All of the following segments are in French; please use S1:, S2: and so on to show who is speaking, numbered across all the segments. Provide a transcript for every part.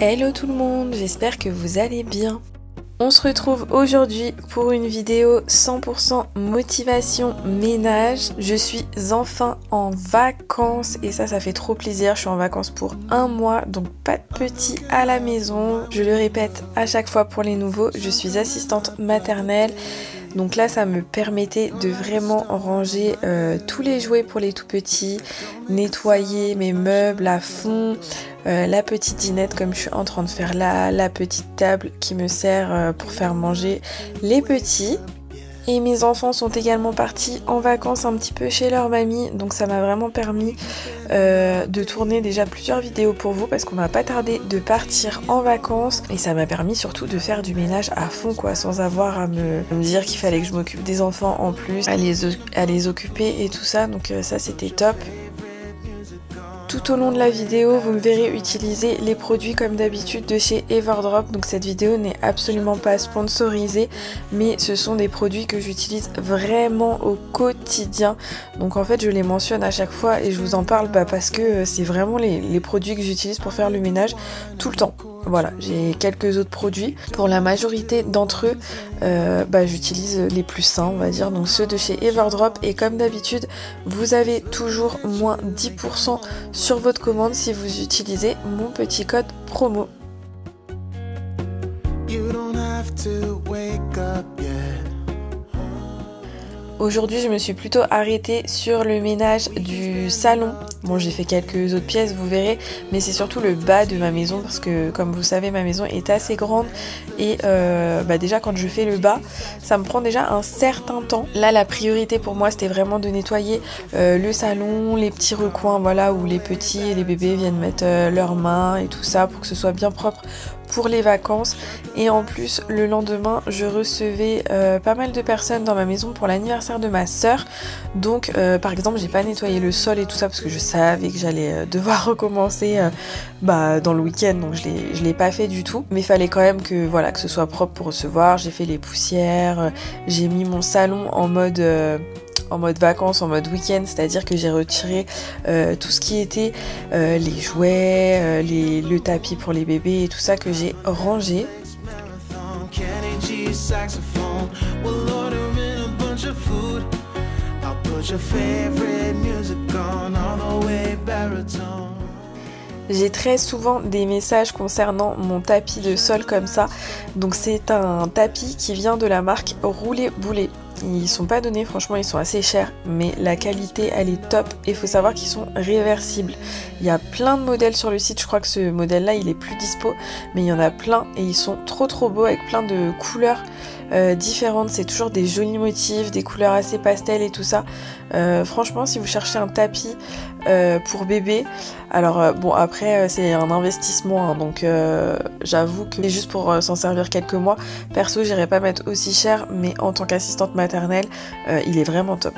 S1: Hello tout le monde, j'espère que vous allez bien. On se retrouve aujourd'hui pour une vidéo 100% motivation ménage. Je suis enfin en vacances et ça fait trop plaisir. Je suis en vacances pour un mois, donc pas de petit à la maison. Je le répète à chaque fois pour les nouveaux, je suis assistante maternelle. Donc là, ça me permettait de vraiment ranger tous les jouets pour les tout petits, nettoyer mes meubles à fond, la petite dînette comme je suis en train de faire là, la petite table qui me sert pour faire manger les petits. Et mes enfants sont également partis en vacances un petit peu chez leur mamie, donc ça m'a vraiment permis de tourner déjà plusieurs vidéos pour vous parce qu'on n'a pas tardé de partir en vacances et ça m'a permis surtout de faire du ménage à fond quoi, sans avoir à me dire qu'il fallait que je m'occupe des enfants en plus, à les occuper et tout ça, donc ça c'était top. Tout au long de la vidéo, vous me verrez utiliser les produits comme d'habitude de chez Everdrop. Donc cette vidéo n'est absolument pas sponsorisée, mais ce sont des produits que j'utilise vraiment au quotidien. Donc en fait, je les mentionne à chaque fois et je vous en parle parce que c'est vraiment les produits que j'utilise pour faire le ménage tout le temps. Voilà, j'ai quelques autres produits. Pour la majorité d'entre eux, j'utilise les plus sains, on va dire, donc ceux de chez Everdrop. Et comme d'habitude, vous avez toujours moins 10% sur votre commande si vous utilisez mon petit code promo. Aujourd'hui, je me suis plutôt arrêtée sur le ménage du salon. Bon, j'ai fait quelques autres pièces, vous verrez, mais c'est surtout le bas de ma maison parce que, comme vous savez, ma maison est assez grande et déjà quand je fais le bas, ça me prend déjà un certain temps. Là, la priorité pour moi, c'était vraiment de nettoyer le salon, les petits recoins, voilà, où les petits et les bébés viennent mettre leurs mains et tout ça pour que ce soit bien propre pour les vacances. Et en plus le lendemain je recevais pas mal de personnes dans ma maison pour l'anniversaire de ma soeur, donc par exemple j'ai pas nettoyé le sol et tout ça parce que je savais que j'allais devoir recommencer dans le week-end, donc je l'ai pas fait du tout, mais il fallait quand même que voilà, que ce soit propre pour recevoir. J'ai fait les poussières, j'ai mis mon salon en mode vacances, en mode week-end, c'est-à-dire que j'ai retiré tout ce qui était les jouets, le tapis pour les bébés et tout ça que j'ai rangé. J'ai très souvent des messages concernant mon tapis de sol comme ça, donc c'est un tapis qui vient de la marque Roulé Boulet. Ils sont pas donnés, franchement ils sont assez chers, mais la qualité elle est top et il faut savoir qu'ils sont réversibles. Il y a plein de modèles sur le site, je crois que ce modèle là il est plus dispo, mais il y en a plein et ils sont trop beaux avec plein de couleurs différentes. C'est toujours des jolis motifs, des couleurs assez pastel et tout ça. Franchement si vous cherchez un tapis pour bébé, alors bon après c'est un investissement hein, donc j'avoue que c'est juste pour s'en servir quelques mois. Perso j'irais pas mettre aussi cher, mais en tant qu'assistante maternelle il est vraiment top.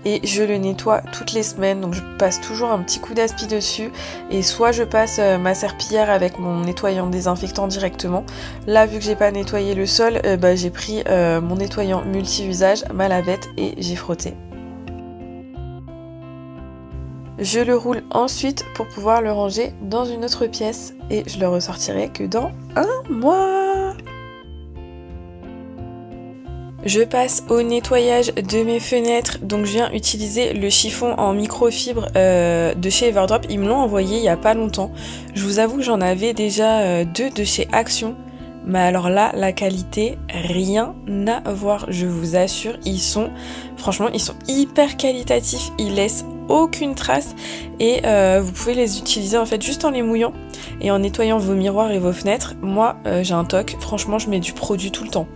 S1: Et je le nettoie toutes les semaines, donc je passe toujours un petit coup d'aspi dessus et soit je passe ma serpillière avec mon nettoyant désinfectant directement. Là vu que j'ai pas nettoyé le sol, j'ai pris mon nettoyant multi-usage, ma lavette, et j'ai frotté. Je le roule ensuite pour pouvoir le ranger dans une autre pièce et je le ressortirai que dans un mois. Je passe au nettoyage de mes fenêtres, donc je viens utiliser le chiffon en microfibre de chez Everdrop. Ils me l'ont envoyé il y a pas longtemps. Je vous avoue que j'en avais déjà deux de chez Action, mais alors là la qualité rien à voir, je vous assure. Franchement ils sont hyper qualitatifs, ils laissent aucune trace et vous pouvez les utiliser en fait juste en les mouillant et en nettoyant vos miroirs et vos fenêtres. Moi j'ai un toc, franchement je mets du produit tout le temps.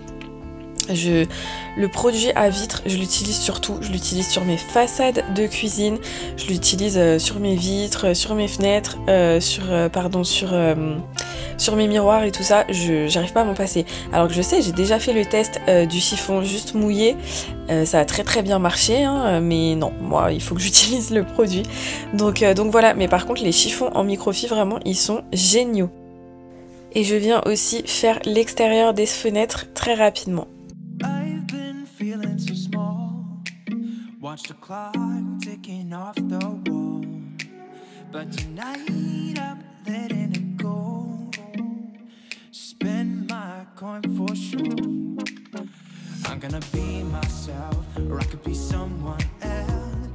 S1: Le produit à vitre, je l'utilise surtout, je l'utilise sur mes façades de cuisine, je l'utilise sur mes vitres, sur mes fenêtres, sur mes miroirs et tout ça. J'arrive pas à m'en passer. Alors que je sais, j'ai déjà fait le test du chiffon juste mouillé, ça a très bien marché, hein, mais non, moi il faut que j'utilise le produit. Donc voilà, mais par contre les chiffons en microfibre, vraiment, ils sont géniaux. Et je viens aussi faire l'extérieur des fenêtres très rapidement.
S2: Watch the clock ticking off the wall. But tonight I'm letting it go. Spend my coin for sure. I'm gonna be myself, or I could be someone else.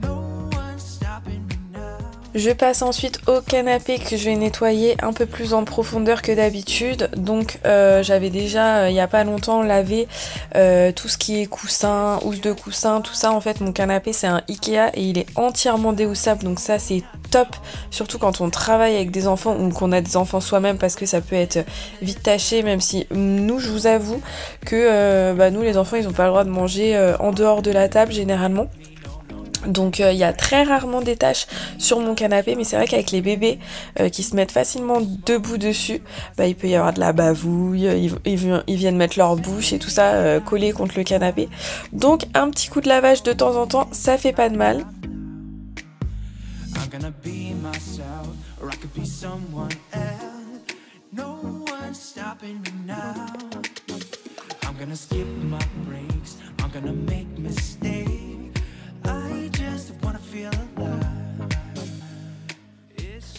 S2: No one's stopping me now.
S1: Je passe ensuite au canapé que je vais nettoyer un peu plus en profondeur que d'habitude. Donc j'avais déjà il y a pas longtemps lavé tout ce qui est coussin, housse de coussin, tout ça. En fait mon canapé c'est un Ikea et il est entièrement déhoussable, donc ça c'est top, surtout quand on travaille avec des enfants ou qu'on a des enfants soi-même, parce que ça peut être vite taché, même si nous, je vous avoue que nous les enfants ils ont pas le droit de manger en dehors de la table généralement. Donc il y a très rarement des taches sur mon canapé, mais c'est vrai qu'avec les bébés qui se mettent facilement debout dessus, il peut y avoir de la bavouille, ils viennent mettre leur bouche et tout ça collé contre le canapé. Donc un petit coup de lavage de temps en temps, ça fait pas de mal.
S2: I'm gonna be myself, or I could be someone else. No one's stopping me now. I'm gonna skip my breaks, I'm gonna make mistakes. I just wanna feel alive.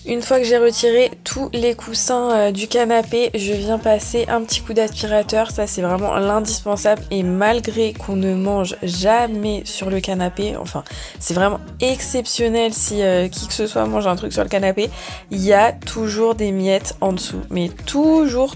S1: Une fois que j'ai retiré tous les coussins du canapé, je viens passer un petit coup d'aspirateur. Ça c'est vraiment l'indispensable, et malgré qu'on ne mange jamais sur le canapé, enfin c'est vraiment exceptionnel si qui que ce soit mange un truc sur le canapé, il y a toujours des miettes en dessous, mais toujours.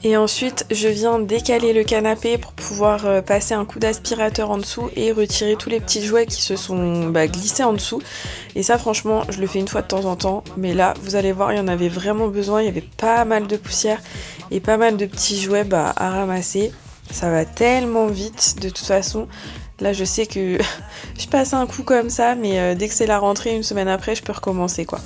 S1: Et ensuite je viens décaler le canapé pour pouvoir passer un coup d'aspirateur en dessous et retirer tous les petits jouets qui se sont glissés en dessous. Et ça franchement je le fais une fois de temps en temps, mais là vous allez voir il y en avait vraiment besoin, il y avait pas mal de poussière et pas mal de petits jouets à ramasser. Ça va tellement vite de toute façon. Là je sais que je passe un coup comme ça, mais dès que c'est la rentrée, une semaine après, je peux recommencer quoi.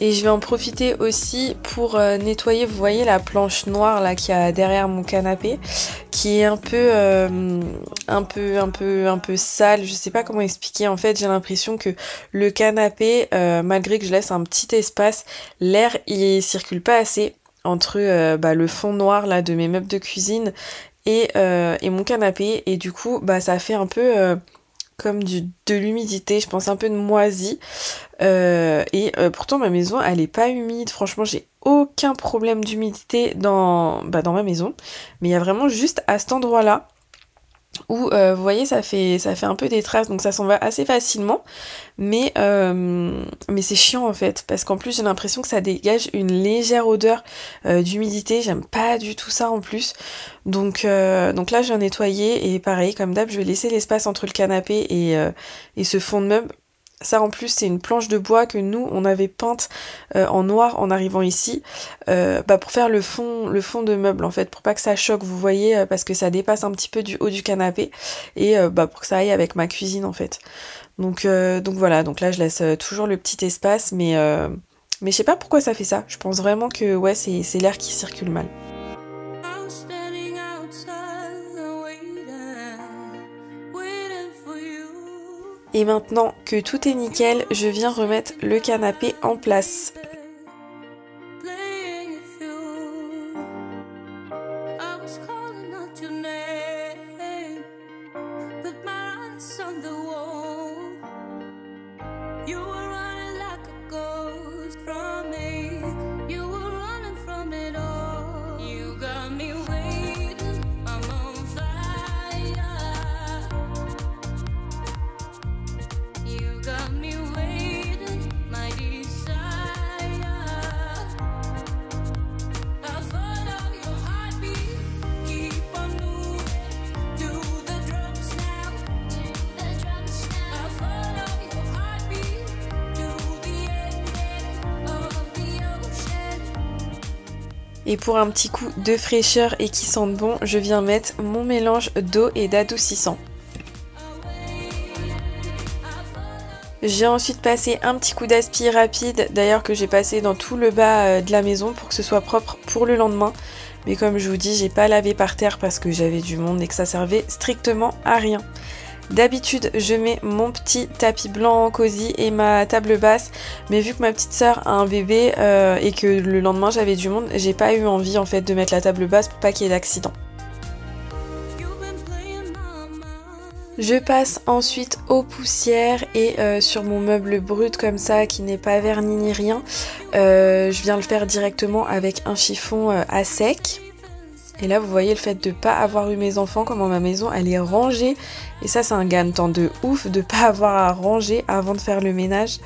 S1: Et je vais en profiter aussi pour nettoyer, vous voyez la planche noire là qu'il y a derrière mon canapé, qui est un peu sale, je sais pas comment expliquer. En fait j'ai l'impression que le canapé, malgré que je laisse un petit espace, l'air il circule pas assez entre le fond noir là de mes meubles de cuisine et mon canapé, et du coup ça fait un peu comme de l'humidité, je pense un peu de moisi, et pourtant ma maison elle est pas humide, franchement j'ai aucun problème d'humidité dans ma maison, mais il y a vraiment juste à cet endroit là où vous voyez ça fait un peu des traces, donc ça s'en va assez facilement, mais c'est chiant en fait, parce qu'en plus j'ai l'impression que ça dégage une légère odeur d'humidité, j'aime pas du tout ça en plus, donc là je viens nettoyer, et pareil comme d'hab je vais laisser l'espace entre le canapé et ce fond de meuble. Ça en plus c'est une planche de bois que nous on avait peinte en noir en arrivant ici, pour faire le fond de meuble en fait, pour pas que ça choque, vous voyez, parce que ça dépasse un petit peu du haut du canapé, et pour que ça aille avec ma cuisine en fait. Donc voilà, donc là je laisse toujours le petit espace, mais je sais pas pourquoi ça fait ça. Je pense vraiment que ouais c'est l'air qui circule mal. Et maintenant que tout est nickel, je viens remettre le canapé en place. Et pour un petit coup de fraîcheur et qui sente bon, je viens mettre mon mélange d'eau et d'adoucissant. J'ai ensuite passé un petit coup d'aspi rapide, d'ailleurs que j'ai passé dans tout le bas de la maison pour que ce soit propre pour le lendemain. Mais comme je vous dis, j'ai pas lavé par terre parce que j'avais du monde et que ça servait strictement à rien. D'habitude, je mets mon petit tapis blanc en cosy et ma table basse, mais vu que ma petite sœur a un bébé et que le lendemain j'avais du monde, j'ai pas eu envie en fait de mettre la table basse pour pas qu'il y ait d'accident. Je passe ensuite aux poussières et sur mon meuble brut comme ça qui n'est pas verni ni rien, je viens le faire directement avec un chiffon à sec. Et là vous voyez le fait de pas avoir eu mes enfants, comment ma maison elle est rangée, et ça c'est un gain de temps de ouf de pas avoir à ranger avant de faire le ménage.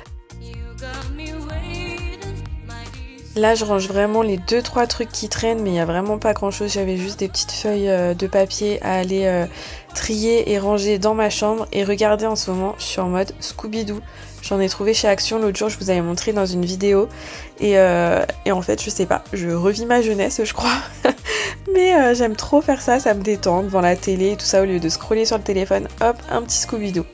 S1: Là je range vraiment les 2-3 trucs qui traînent, mais il n'y a vraiment pas grand chose, j'avais juste des petites feuilles de papier à aller trier et ranger dans ma chambre. Et regardez, en ce moment je suis en mode Scooby-Doo, j'en ai trouvé chez Action l'autre jour, je vous avais montré dans une vidéo, et en fait je sais pas, je revis ma jeunesse je crois. Mais j'aime trop faire ça, ça me détend devant la télé et tout ça, au lieu de scroller sur le téléphone, hop, un petit Scooby-Doo.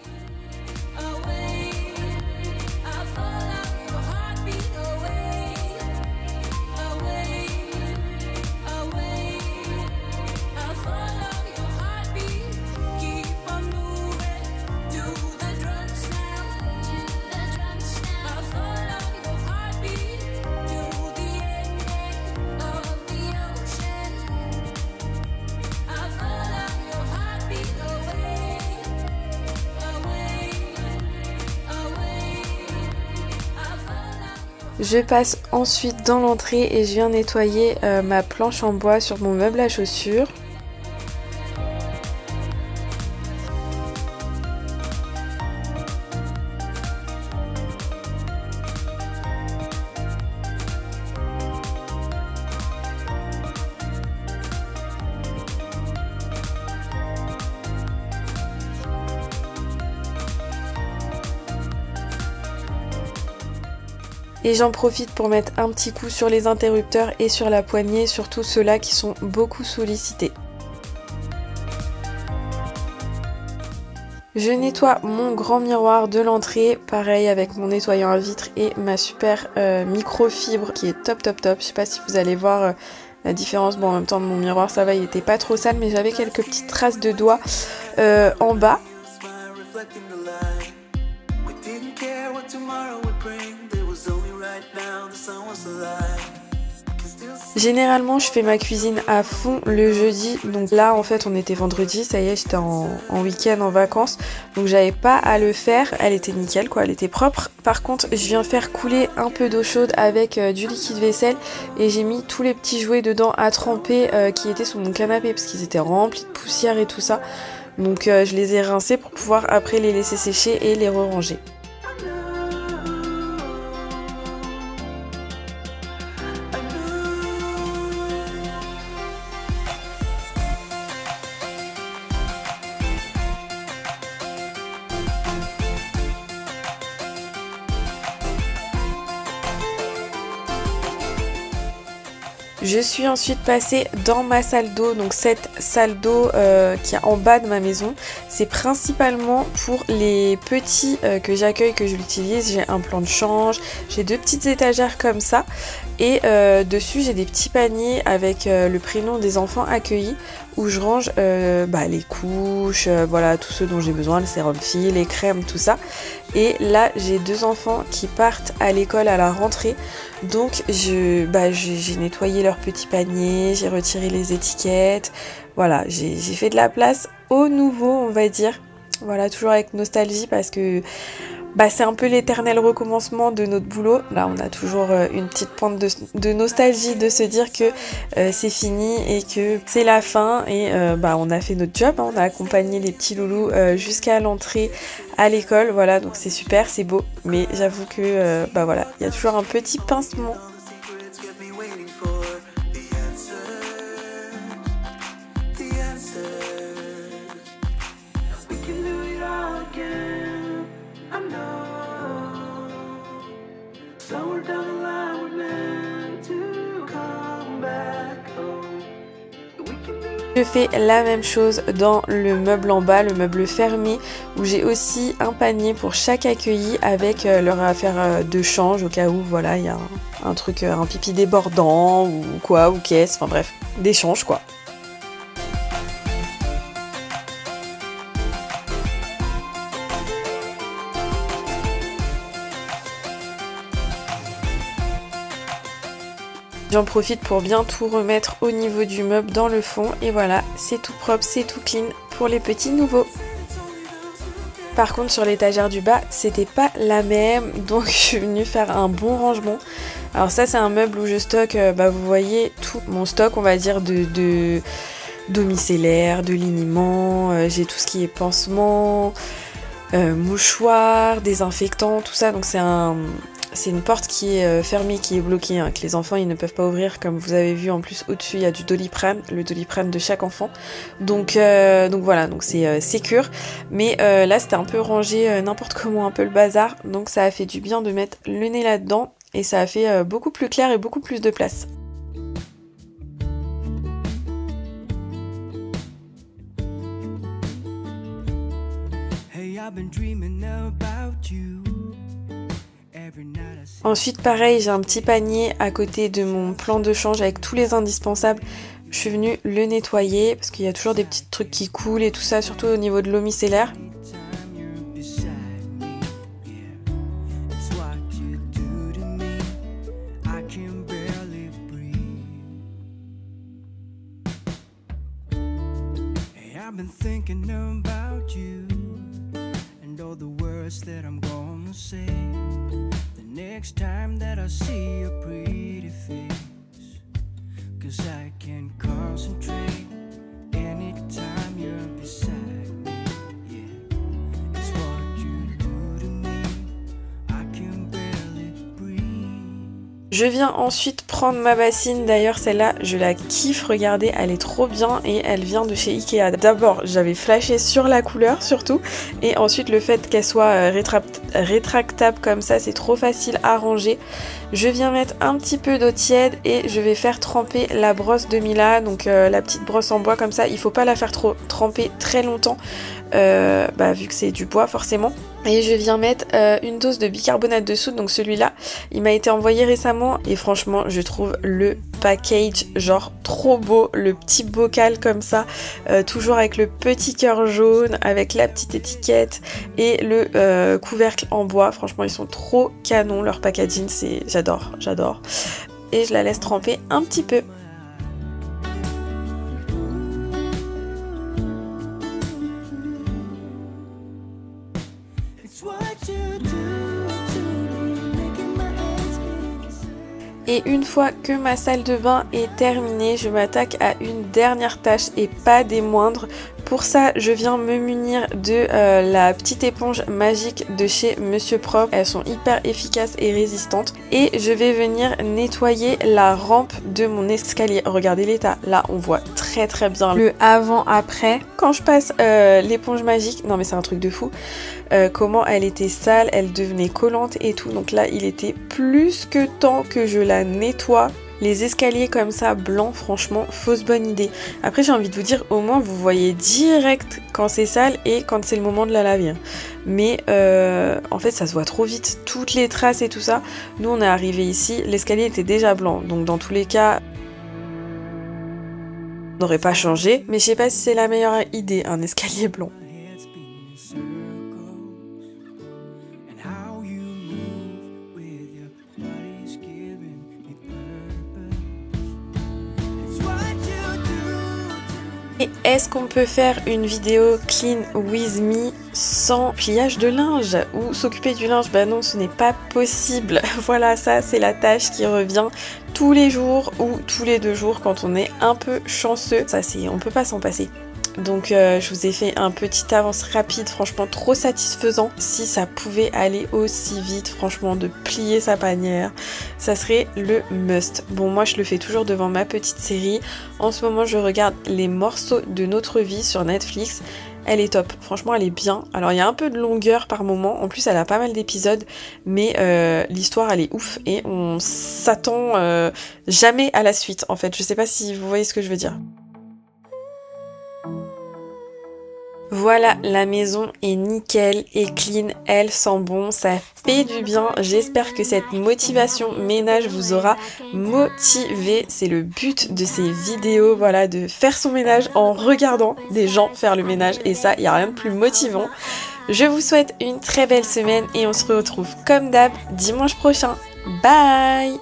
S1: Je passe ensuite dans l'entrée et je viens nettoyer ma planche en bois sur mon meuble à chaussures. Et j'en profite pour mettre un petit coup sur les interrupteurs et sur la poignée, surtout ceux-là qui sont beaucoup sollicités. Je nettoie mon grand miroir de l'entrée, pareil avec mon nettoyant à vitre et ma super microfibre qui est top top top. Je sais pas si vous allez voir la différence. Bon, en même temps mon miroir ça va, il était pas trop sale, mais j'avais quelques petites traces de doigts en bas. Généralement je fais ma cuisine à fond le jeudi, donc là en fait on était vendredi, ça y est, j'étais en week-end en vacances, donc j'avais pas à le faire, elle était nickel quoi, elle était propre. Par contre je viens faire couler un peu d'eau chaude avec du liquide vaisselle et j'ai mis tous les petits jouets dedans à tremper qui étaient sur mon canapé parce qu'ils étaient remplis de poussière et tout ça, donc je les ai rincés pour pouvoir après les laisser sécher et les re-ranger. Je suis ensuite passée dans ma salle d'eau, donc cette salle d'eau qui est en bas de ma maison, c'est principalement pour les petits que j'accueille, que je l'utilise. J'ai un plan de change, j'ai 2 petites étagères comme ça et dessus j'ai des petits paniers avec le prénom des enfants accueillis où je range les couches, voilà, tout ce dont j'ai besoin, le sérum fille, les crèmes, tout ça. Et là j'ai 2 enfants qui partent à l'école à la rentrée, donc j'ai nettoyé leur petit panier, j'ai retiré les étiquettes, voilà, j'ai fait de la place au nouveau on va dire, voilà, toujours avec nostalgie parce que c'est un peu l'éternel recommencement de notre boulot. Là on a toujours une petite pointe de nostalgie de se dire que c'est fini et que c'est la fin et on a fait notre job, hein. On a accompagné les petits loulous jusqu'à l'entrée à l'école, voilà, donc c'est super, c'est beau, mais j'avoue que voilà, il y a toujours un petit pincement.
S2: Somewhere down the line we're meant to come back.
S1: Je fais la même chose dans le meuble en bas, le meuble fermé, où j'ai aussi un panier pour chaque accueilli avec leur affaire de change au cas où voilà il y a un truc, un pipi débordant ou quoi, ou caisse, enfin bref, d'échange quoi. J'en profite pour bien tout remettre au niveau du meuble dans le fond et voilà, c'est tout propre, c'est tout clean pour les petits nouveaux. Par contre sur l'étagère du bas, c'était pas la même, donc je suis venue faire un bon rangement. Alors ça c'est un meuble où je stocke, vous voyez, tout mon stock on va dire de domiciliaire, de liniment, j'ai tout ce qui est pansement, mouchoirs, désinfectants, tout ça, donc c'est une porte qui est fermée, qui est bloquée, hein, que les enfants ils ne peuvent pas ouvrir. Comme vous avez vu en plus au-dessus il y a du Doliprane, le Doliprane de chaque enfant. Donc voilà, donc c'est sécure. Mais là c'était un peu rangé n'importe comment, un peu le bazar. Donc ça a fait du bien de mettre le nez là-dedans et ça a fait beaucoup plus clair et beaucoup plus de place.
S2: Hey, I've been dreaming about you.
S1: Ensuite pareil, j'ai un petit panier à côté de mon plan de change avec tous les indispensables. Je suis venue le nettoyer parce qu'il y a toujours des petits trucs qui coulent et tout ça, surtout au niveau de l'eau micellaire.
S2: Next time that I see your pretty face, 'cause I can concentrate anytime you're beside me, yeah. It's what you do to me, I can barely breathe.
S1: Je viens ensuite prendre ma bassine, d'ailleurs celle-là je la kiffe, regardez, elle est trop bien et elle vient de chez Ikea. D'abord j'avais flashé sur la couleur surtout et ensuite le fait qu'elle soit rétractable comme ça, c'est trop facile à ranger. Je viens mettre un petit peu d'eau tiède et je vais faire tremper la brosse de Mila, donc la petite brosse en bois comme ça, il faut pas la faire tremper très longtemps vu que c'est du bois forcément. Et je viens mettre une dose de bicarbonate de soude, donc celui-là il m'a été envoyé récemment et franchement je trouve le package genre trop beau, le petit bocal comme ça, toujours avec le petit cœur jaune, avec la petite étiquette et le couvercle en bois. Franchement ils sont trop canons, leur packaging, j'adore. Et je la laisse tremper un petit peu. Et une fois que ma salle de bain est terminée, je m'attaque à une dernière tâche et pas des moindres. Pour ça, je viens me munir de la petite éponge magique de chez Monsieur Propre. Elles sont hyper efficaces et résistantes. Et je vais venir nettoyer la rampe de mon escalier. Regardez l'état. Là, on voit très bien le avant-après. Quand je passe l'éponge magique, non mais c'est un truc de fou. Comment elle était sale, elle devenait collante et tout. Donc là, il était plus que temps que je la nettoie. Les escaliers comme ça, blancs, franchement, fausse bonne idée. Après, j'ai envie de vous dire, au moins, vous voyez direct quand c'est sale et quand c'est le moment de la laver. Mais en fait, ça se voit trop vite. Toutes les traces et tout ça. Nous, on est arrivé ici, l'escalier était déjà blanc. Donc, dans tous les cas, on n'aurait pas changé. Mais je sais pas si c'est la meilleure idée, un escalier blanc. Et est-ce qu'on peut faire une vidéo clean with me sans pliage de linge ou s'occuper du linge? Bah non, ce n'est pas possible. Voilà, ça c'est la tâche qui revient tous les jours ou tous les 2 jours quand on est un peu chanceux. Ça c'est, on peut pas s'en passer. Donc je vous ai fait un petit avance rapide, franchement trop satisfaisant. Si ça pouvait aller aussi vite, franchement, de plier sa panière, ça serait le must. Bon, moi je le fais toujours devant ma petite série. En ce moment je regarde Les Morceaux de Notre Vie sur Netflix. Elle est top, franchement elle est bien. Alors il y a un peu de longueur par moment, en plus elle a pas mal d'épisodes, mais l'histoire elle est ouf et on s'attend jamais à la suite en fait. Je sais pas si vous voyez ce que je veux dire. Voilà, la maison est nickel et clean, elle sent bon, ça fait du bien. J'espère que cette motivation ménage vous aura motivé. C'est le but de ces vidéos, voilà, de faire son ménage en regardant des gens faire le ménage. Et ça, il n'y a rien de plus motivant. Je vous souhaite une très belle semaine et on se retrouve comme d'hab dimanche prochain. Bye!